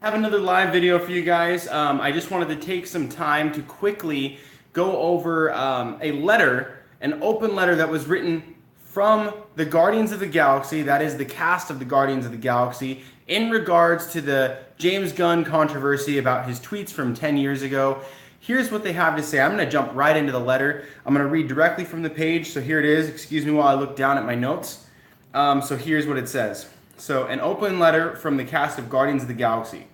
Have another live video for you guys. I just wanted to take some time to quickly go over a letter, an open letter that was written from the Guardians of the Galaxy, that is the cast of the Guardians of the Galaxy, in regards to the James Gunn controversy about his tweets from 10 years ago. Here's what they have to say. I'm going to jump right into the letter. I'm going to read directly from the page. So here it is. Excuse me while I look down at my notes. So here's what it says. So, an open letter from the cast of Guardians of the Galaxy.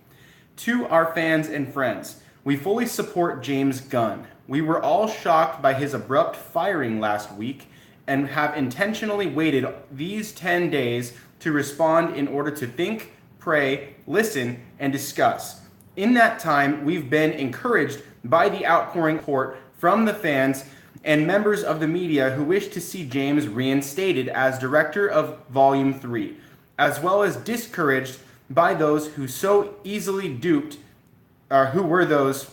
To our fans and friends, we fully support James Gunn. We were all shocked by his abrupt firing last week and have intentionally waited these 10 days to respond in order to think, pray, listen, and discuss. In that time, we've been encouraged by the outpouring support from the fans and members of the media who wish to see James reinstated as director of Volume 3, as well as discouraged by those who so easily duped, or who were those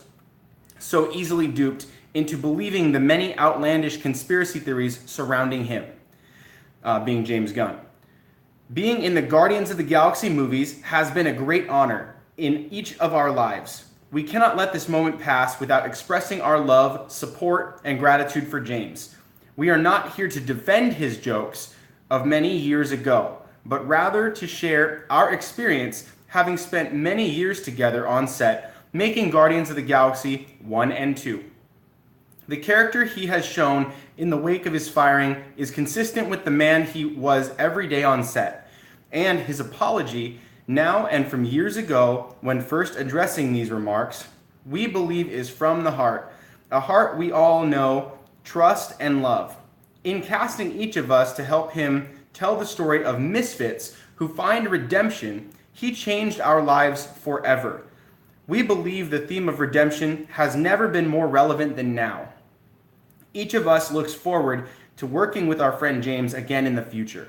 so easily duped into believing the many outlandish conspiracy theories surrounding him, being James Gunn. Being in the Guardians of the Galaxy movies has been a great honor in each of our lives. We cannot let this moment pass without expressing our love, support, and gratitude for James. We are not here to defend his jokes of many years ago, but rather to share our experience having spent many years together on set making Guardians of the Galaxy 1 and 2. The character he has shown in the wake of his firing is consistent with the man he was every day on set, and his apology now and from years ago when first addressing these remarks, we believe is from the heart, a heart we all know, trust, and love. In casting each of us to help him tell the story of misfits who find redemption, he changed our lives forever. We believe the theme of redemption has never been more relevant than now. Each of us looks forward to working with our friend James again in the future.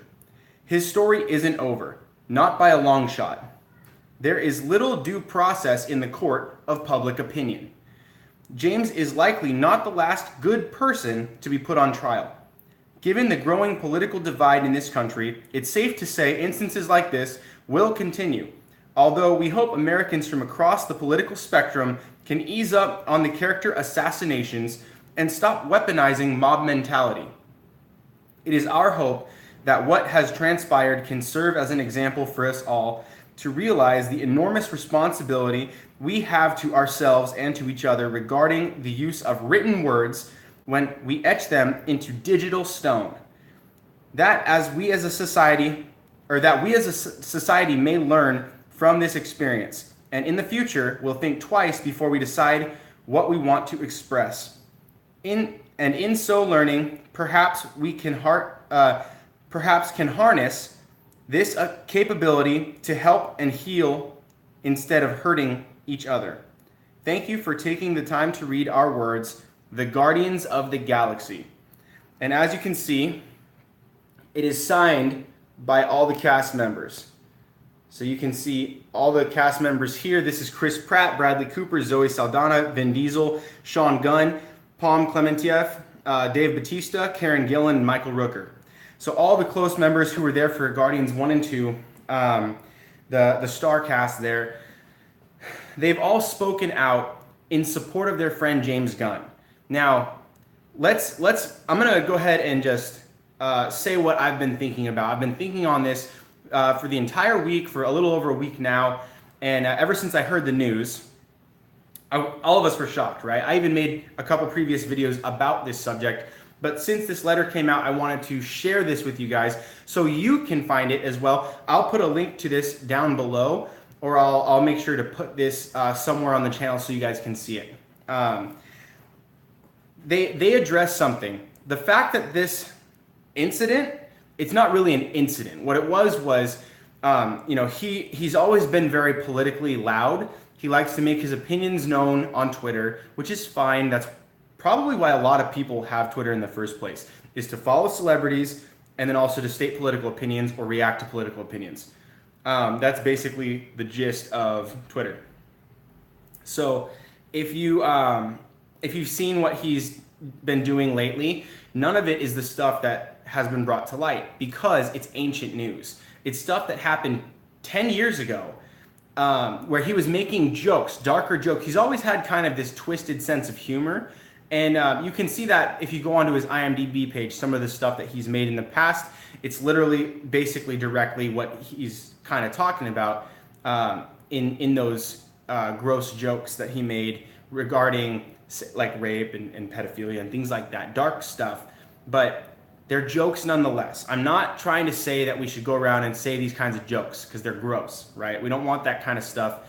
His story isn't over, not by a long shot. There is little due process in the court of public opinion. James is likely not the last good person to be put on trial. Given the growing political divide in this country, it's safe to say instances like this will continue, although we hope Americans from across the political spectrum can ease up on the character assassinations and stop weaponizing mob mentality. It is our hope that what has transpired can serve as an example for us all to realize the enormous responsibility we have to ourselves and to each other regarding the use of written words when we etch them into digital stone. That we as a society may learn from this experience, and in the future will think twice before we decide what we want to express. In so learning, perhaps can harness this capability to help and heal instead of hurting each other. Thank you for taking the time to read our words, the Guardians of the Galaxy. And as you can see, it is signed by all the cast members. So you can see all the cast members here. This is Chris Pratt, Bradley Cooper, Zoe Saldana, Vin Diesel, Sean Gunn, Palm Clementieff, Dave Bautista, Karen Gillan, and Michael Rooker. So all the close members who were there for Guardians 1 and 2, the star cast there, they've all spoken out in support of their friend James Gunn. Now, I'm gonna go ahead and just say what I've been thinking about. I've been thinking on this for the entire week, for a little over a week now, and ever since I heard the news, all of us were shocked, right? I even made a couple previous videos about this subject, but since this letter came out, I wanted to share this with you guys so you can find it as well. I'll put a link to this down below, or I'll make sure to put this somewhere on the channel so you guys can see it. They address something. The fact that this incident, it's not really an incident. What it was, he's always been very politically loud. He likes to make his opinions known on Twitter, which is fine. That's probably why a lot of people have Twitter in the first place, is to follow celebrities and then also to state political opinions or react to political opinions. That's basically the gist of Twitter. So if you've seen what he's been doing lately, none of it is the stuff that has been brought to light because it's ancient news. It's stuff that happened 10 years ago. where he was making jokes, darker jokes. He's always had kind of this twisted sense of humor. And you can see that if you go onto his IMDb page, some of the stuff that he's made in the past, it's literally basically directly what he's kind of talking about in those gross jokes that he made regarding like rape and pedophilia and things like that, dark stuff. But they're jokes nonetheless. I'm not trying to say that we should go around and say these kinds of jokes because they're gross, right? We don't want that kind of stuff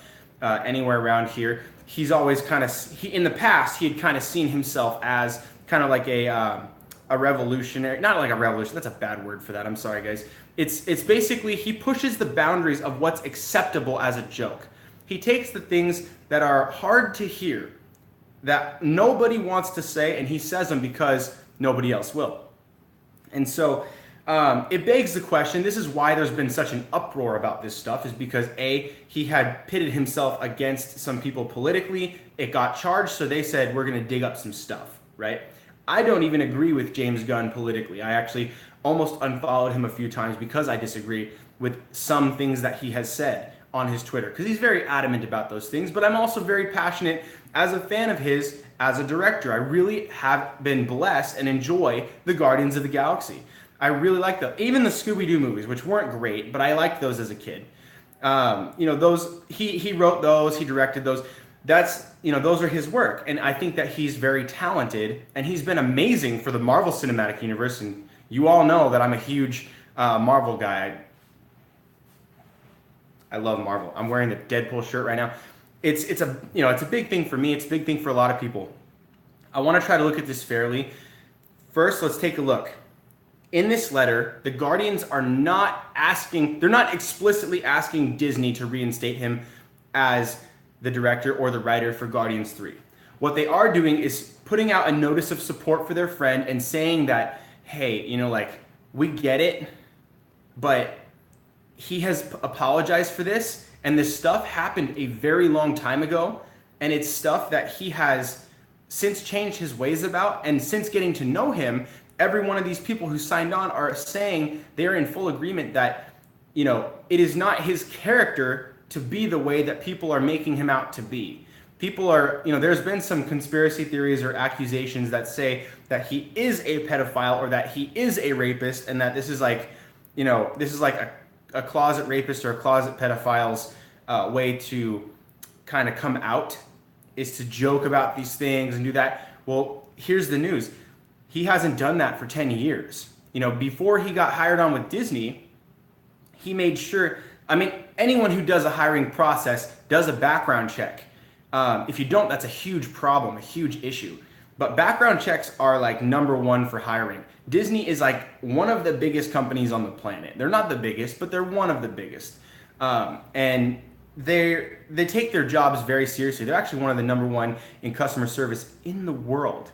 anywhere around here. He's always kind of, in the past, he had kind of seen himself as kind of like a revolutionary, not like a revolution, that's a bad word for that, I'm sorry guys. It's basically, he pushes the boundaries of what's acceptable as a joke. He takes the things that are hard to hear, that nobody wants to say, and he says them because nobody else will. And so it begs the question, this is why there's been such an uproar about this stuff, is because A, he had pitted himself against some people politically, it got charged, so they said, we're gonna dig up some stuff, right? I don't even agree with James Gunn politically. I actually almost unfollowed him a few times because I disagree with some things that he has said on his Twitter, because he's very adamant about those things, but I'm also very passionate as a fan of his, as a director. I really have been blessed and enjoy the Guardians of the Galaxy. I really like them. Even the Scooby-Doo movies, which weren't great, but I liked those as a kid. Those, he wrote those, he directed those. That's, those are his work. And I think that he's very talented, and he's been amazing for the Marvel Cinematic Universe. And you all know that I'm a huge Marvel guy. I love Marvel. I'm wearing the Deadpool shirt right now. It's a big thing for me. It's a big thing for a lot of people. I want to try to look at this fairly. First, let's take a look. In this letter, the Guardians are they're not explicitly asking Disney to reinstate him as the director or the writer for Guardians 3. What they are doing is putting out a notice of support for their friend and saying that, hey, we get it, but he has apologized for this, and this stuff happened a very long time ago, and it's stuff that he has since changed his ways about, and since getting to know him, every one of these people who signed on are saying they're in full agreement that, it is not his character to be the way that people are making him out to be. People are, there's been some conspiracy theories or accusations that say that he is a pedophile or that he is a rapist, and that this is like a closet rapist or a closet pedophile's way to kind of come out, is to joke about these things and do that. Well, here's the news. He hasn't done that for 10 years. Before he got hired on with Disney, he made sure, anyone who does a hiring process does a background check. If you don't, that's a huge problem, a huge issue. But background checks are like number one for hiring. Disney is like one of the biggest companies on the planet. They're not the biggest, but they're one of the biggest. And they take their jobs very seriously. They're actually one of the number one in customer service in the world.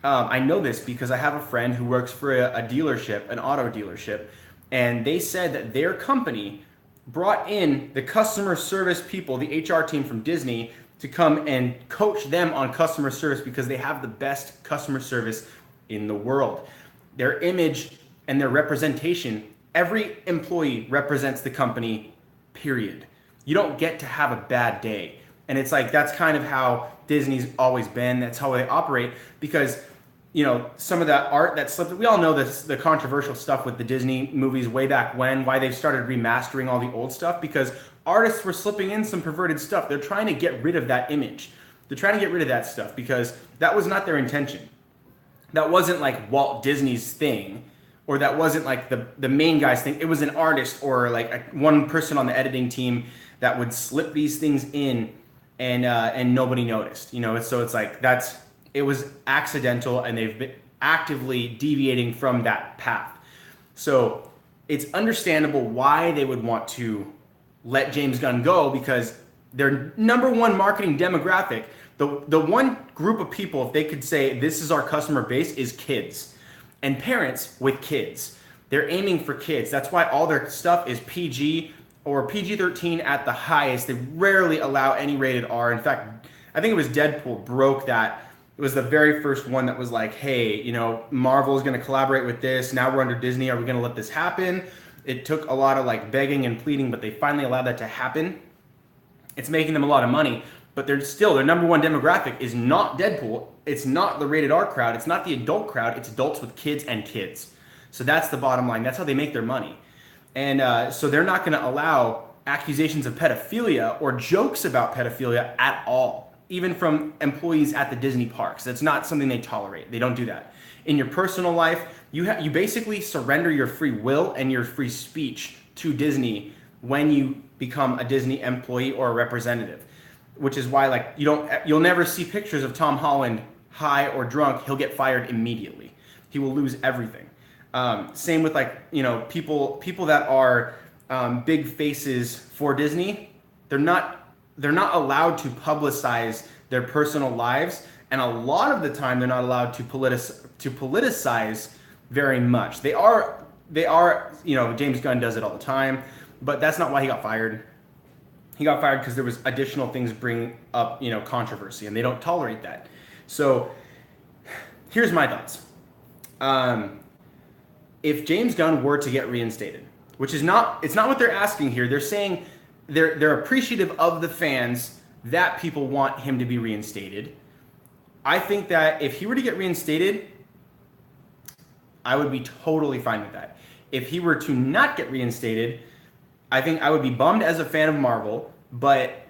I know this because I have a friend who works for a dealership, an auto dealership, and they said that their company brought in the customer service people, the HR team from Disney, to come and coach them on customer service because they have the best customer service in the world. Their image and their representation, every employee represents the company, period. You don't get to have a bad day. And it's like, that's kind of how Disney's always been. That's how they operate, because some of that art that slipped, we all know this, the controversial stuff with the Disney movies way back when, why they've started remastering all the old stuff, because artists were slipping in some perverted stuff. They're trying to get rid of that image. They're trying to get rid of that stuff because that was not their intention. That wasn't like Walt Disney's thing, or that wasn't like the main guy's thing. It was an artist or like one person on the editing team that would slip these things in and nobody noticed. So it's like it was accidental, and they've been actively deviating from that path. So it's understandable why they would want to let James Gunn go, because their number one marketing demographic, the one group of people, if they could say this is our customer base, is kids and parents with kids. They're aiming for kids. That's why all their stuff is PG or PG-13 at the highest. They rarely allow any rated R. In fact, I think it was Deadpool broke that. It was the very first one that was like, hey, Marvel is going to collaborate with this. Now we're under Disney. Are we going to let this happen? It took a lot of like begging and pleading, but they finally allowed that to happen. It's making them a lot of money, but they're still, their number one demographic is not Deadpool. It's not the rated R crowd. It's not the adult crowd. It's adults with kids and kids. So that's the bottom line. That's how they make their money. And so they're not going to allow accusations of pedophilia or jokes about pedophilia at all, even from employees at the Disney parks. That's not something they tolerate. They don't do that. In your personal life, you basically surrender your free will and your free speech to Disney when you become a Disney employee or a representative, which is why like you'll never see pictures of Tom Holland high or drunk. He'll get fired immediately. He will lose everything. Same with like, you know, people that are big faces for Disney. They're not allowed to publicize their personal lives, and a lot of the time they're not allowed to politicize very much. They are, you know, James Gunn does it all the time, but that's not why he got fired. He got fired because there was additional things bring up, you know, controversy, and they don't tolerate that. So here's my thoughts. If James Gunn were to get reinstated, which is not, it's not what they're asking here. They're saying they're appreciative of the fans that people want him to be reinstated. I think that if he were to get reinstated, I would be totally fine with that. If he were to not get reinstated, I think I would be bummed as a fan of Marvel, but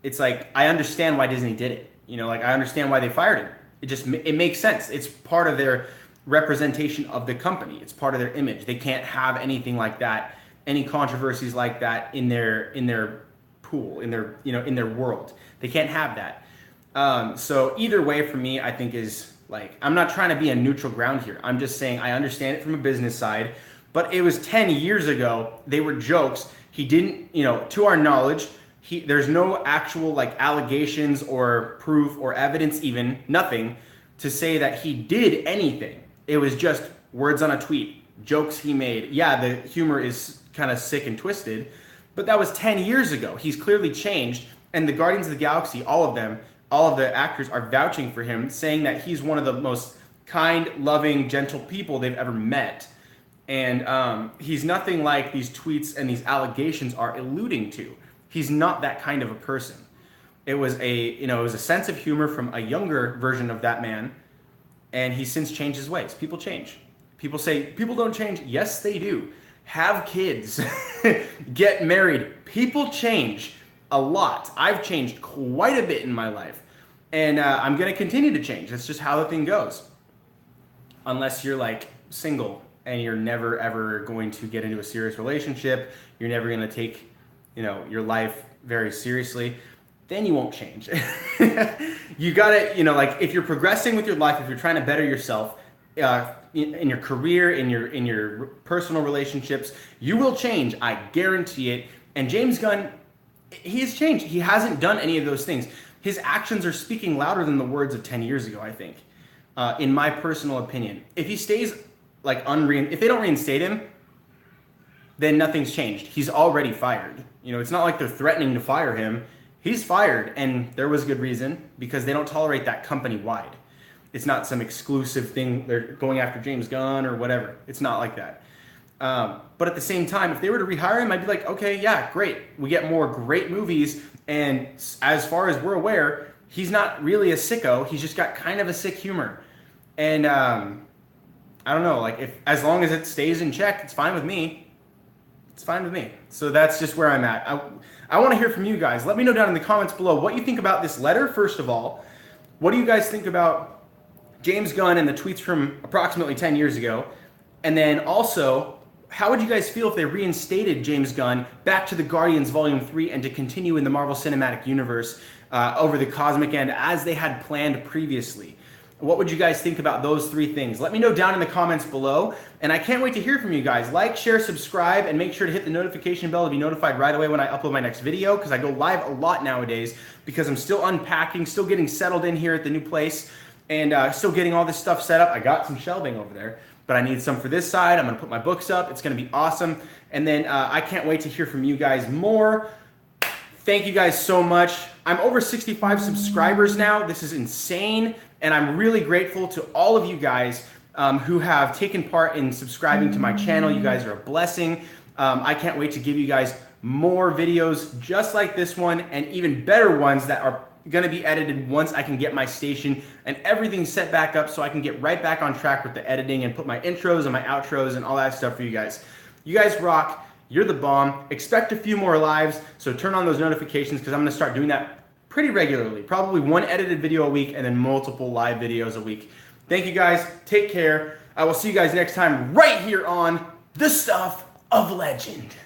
it's like, I understand why Disney did it. You know, like I understand why they fired him. It makes sense. It's part of their representation of the company. It's part of their image. They can't have anything like that, any controversies like that in their pool, in their, you know, in their world. They can't have that. So either way for me, I think is like, I'm not trying to be a neutral ground here. I'm just saying I understand it from a business side, but it was 10 years ago. They were jokes. He didn't, you know, to our knowledge, there's no actual like allegations or proof or evidence, even nothing to say that he did anything. It was just words on a tweet, jokes he made. Yeah, the humor is kind of sick and twisted, but that was 10 years ago. He's clearly changed, and the Guardians of the Galaxy, all of them, all of the actors are vouching for him, saying that he's one of the most kind, loving, gentle people they've ever met. And he's nothing like these tweets and these allegations are alluding to. He's not that kind of a person. It was a sense of humor from a younger version of that man, and he's since changed his ways. People change. People say people don't change. Yes, they do. Have kids, get married. People change a lot. I've changed quite a bit in my life, and I'm going to continue to change. That's just how the thing goes. Unless you're like single and you're never ever going to get into a serious relationship, you're never going to take, you know, your life very seriously, then you won't change. You gotta, you know, like if you're progressing with your life, if you're trying to better yourself in your career, in your personal relationships, you will change. I guarantee it. And James Gunn, he has changed. He hasn't done any of those things. His actions are speaking louder than the words of 10 years ago, I think, in my personal opinion. If he stays like if they don't reinstate him, then nothing's changed. He's already fired. You know, it's not like they're threatening to fire him. He's fired, and there was good reason, because they don't tolerate that company-wide. It's not some exclusive thing. They're going after James Gunn or whatever. It's not like that. But at the same time, if they were to rehire him, I'd be like, okay, yeah, great. We get more great movies, and as far as we're aware, he's not really a sicko. He's just got kind of a sick humor. And I don't know, like as long as it stays in check, it's fine with me. It's fine with me. So that's just where I'm at. I want to hear from you guys. Let me know down in the comments below what you think about this letter, first of all. What do you guys think about James Gunn and the tweets from approximately 10 years ago? And then also, how would you guys feel if they reinstated James Gunn back to the Guardians Volume 3 and to continue in the Marvel Cinematic Universe over the cosmic end as they had planned previously? What would you guys think about those three things? Let me know down in the comments below, and I can't wait to hear from you guys. Like, share, subscribe, and make sure to hit the notification bell to be notified right away when I upload my next video, because I go live a lot nowadays because I'm still unpacking, still getting settled in here at the new place, and still getting all this stuff set up. I got some shelving over there, but I need some for this side. I'm going to put my books up. It's going to be awesome. And then I can't wait to hear from you guys more. Thank you guys so much. I'm over 65 subscribers now. This is insane. And I'm really grateful to all of you guys who have taken part in subscribing to my channel. You guys are a blessing. I can't wait to give you guys more videos just like this one and even better ones that are going to be edited once I can get my station and everything set back up so I can get right back on track with the editing and put my intros and my outros and all that stuff for you guys. You guys rock. You're the bomb. Expect a few more lives, so turn on those notifications because I'm going to start doing that pretty regularly. Probably one edited video a week and then multiple live videos a week. Thank you guys. Take care. I will see you guys next time right here on The Stuff of Legend.